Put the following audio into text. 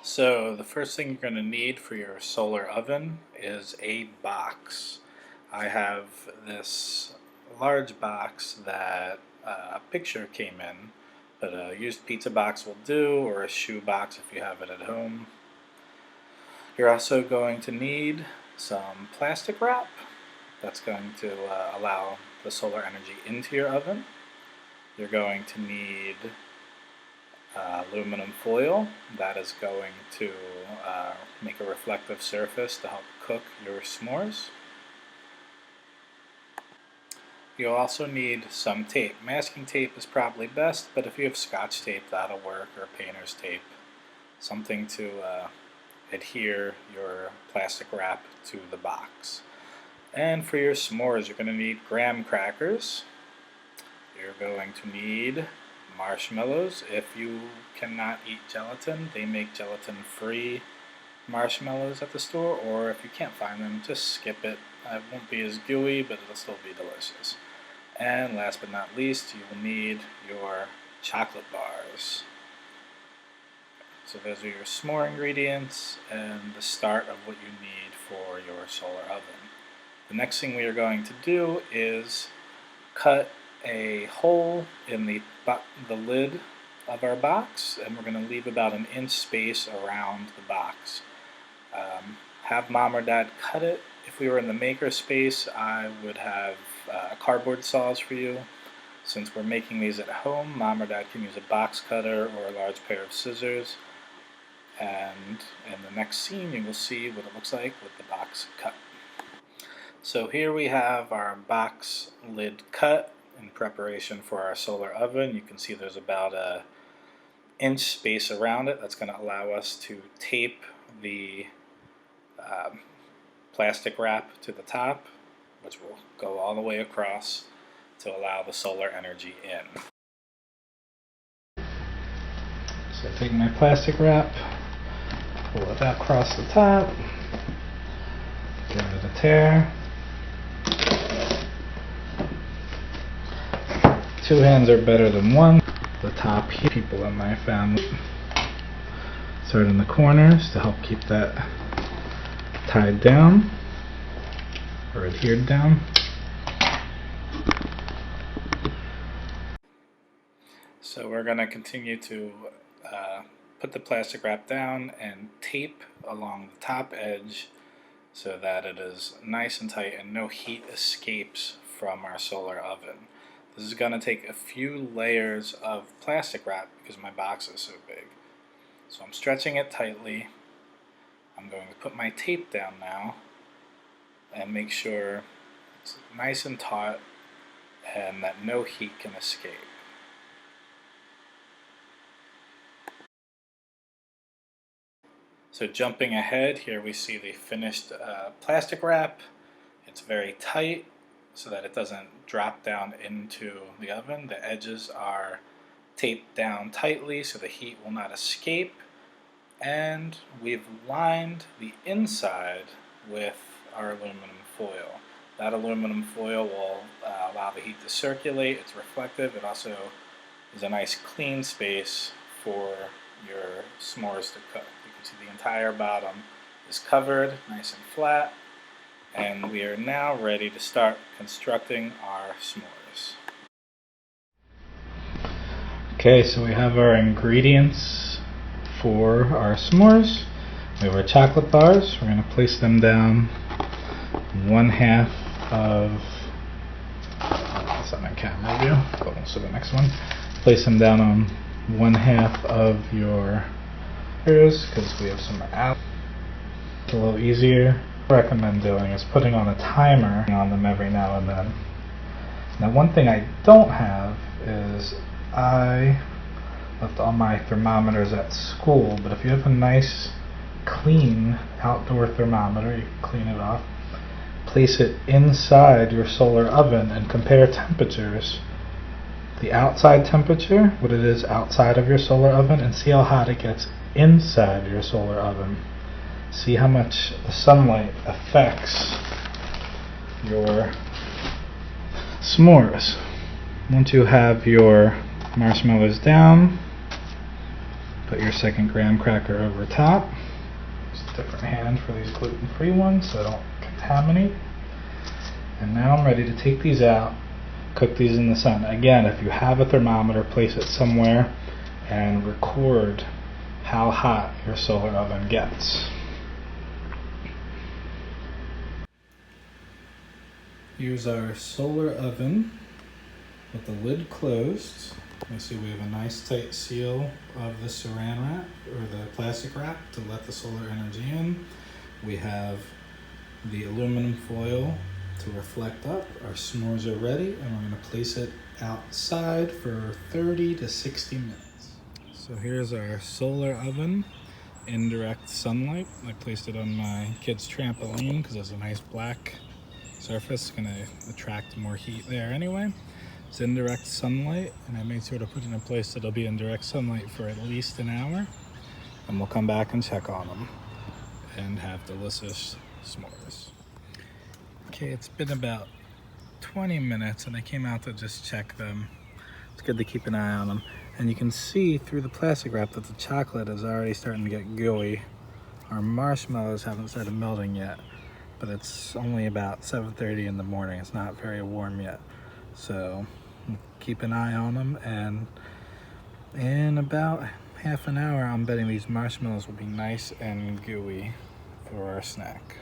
So the first thing you're going to need for your solar oven is a box. I have this large box that a picture came in, but a used pizza box will do, or a shoe box if you have it at home. You're also going to need some plastic wrap that's going to allow the solar energy into your oven. You're going to need aluminum foil that is going to make a reflective surface to help cook your s'mores. You'll also need some tape. Masking tape is probably best, but if you have Scotch tape, that'll work, or painter's tape. Something to adhere your plastic wrap to the box. And for your s'mores, you're going to need graham crackers. You're going to need marshmallows. If you cannot eat gelatin, they make gelatin-free marshmallows at the store, or if you can't find them, just skip it. It won't be as gooey, but it'll still be delicious. And last but not least, you will need your chocolate bars. So those are your s'more ingredients and the start of what you need for your solar oven. The next thing we are going to do is cut a hole in the lid of our box, and we're going to leave about an inch space around the box. Have mom or dad cut it. If we were in the maker space, I would have cardboard saws for you. Since we're making these at home, mom or dad can use a box cutter or a large pair of scissors. And in the next scene, you will see what it looks like with the box cut. So here we have our box lid cut in preparation for our solar oven. You can see there's about an inch space around it. That's going to allow us to tape the plastic wrap to the top, which will go all the way across to allow the solar energy in. So I take my plastic wrap, pull it out across the top, give it a tear. Two hands are better than one. The top here, people in my family start in the corners to help keep that tied down or adhered down. So we're going to continue to put the plastic wrap down and tape along the top edge so that it is nice and tight and no heat escapes from our solar oven. This is going to take a few layers of plastic wrap because my box is so big. So I'm stretching it tightly. I'm going to put my tape down now and make sure it's nice and taut and that no heat can escape. So jumping ahead, here we see the finished plastic wrap. It's very tight so that it doesn't drop down into the oven. The edges are taped down tightly so the heat will not escape. And we've lined the inside with our aluminum foil. That aluminum foil will allow the heat to circulate. It's reflective. It also is a nice clean space for your s'mores to cook. You can see the entire bottom is covered, nice and flat. And we are now ready to start constructing our s'mores. Okay, so we have our ingredients for our s'mores. We have our chocolate bars. We're going to place them down 1/2 of, that's not my camera view, go on to the next one. Place them down on 1/2 of your because we have some out. It's a little easier. What I recommend doing is putting on a timer on them every now and then. Now one thing I don't have is I left all my thermometers at school, but if you have a nice clean outdoor thermometer, you can clean it off, place it inside your solar oven and compare temperatures. The outside temperature, what it is outside of your solar oven, and see how hot it gets inside your solar oven. See how much the sunlight affects your s'mores. Once you have your marshmallows down, put your second graham cracker over top. Just a different hand for these gluten-free ones so I don't contaminate. And now I'm ready to take these out, cook these in the sun. Again, if you have a thermometer, place it somewhere and record how hot your solar oven gets. Here's our solar oven with the lid closed. You see we have a nice tight seal of the saran wrap or the plastic wrap to let the solar energy in. We have the aluminum foil to reflect up. Our s'mores are ready and we're going to place it outside for 30 to 60 minutes. So here's our solar oven in direct sunlight. I placed it on my kid's trampoline because it's a nice black surface. It's going to attract more heat there anyway. It's in direct sunlight, and I made sure to put it in a place that'll be in direct sunlight for at least an hour, and we'll come back and check on them and have delicious s'mores. Okay, it's been about 20 minutes and I came out to just check them. It's good to keep an eye on them. And you can see through the plastic wrap that the chocolate is already starting to get gooey. Our marshmallows haven't started melting yet, but it's only about 7:30 in the morning. It's not very warm yet. So keep an eye on them, and in about half an hour I'm betting these marshmallows will be nice and gooey for our snack.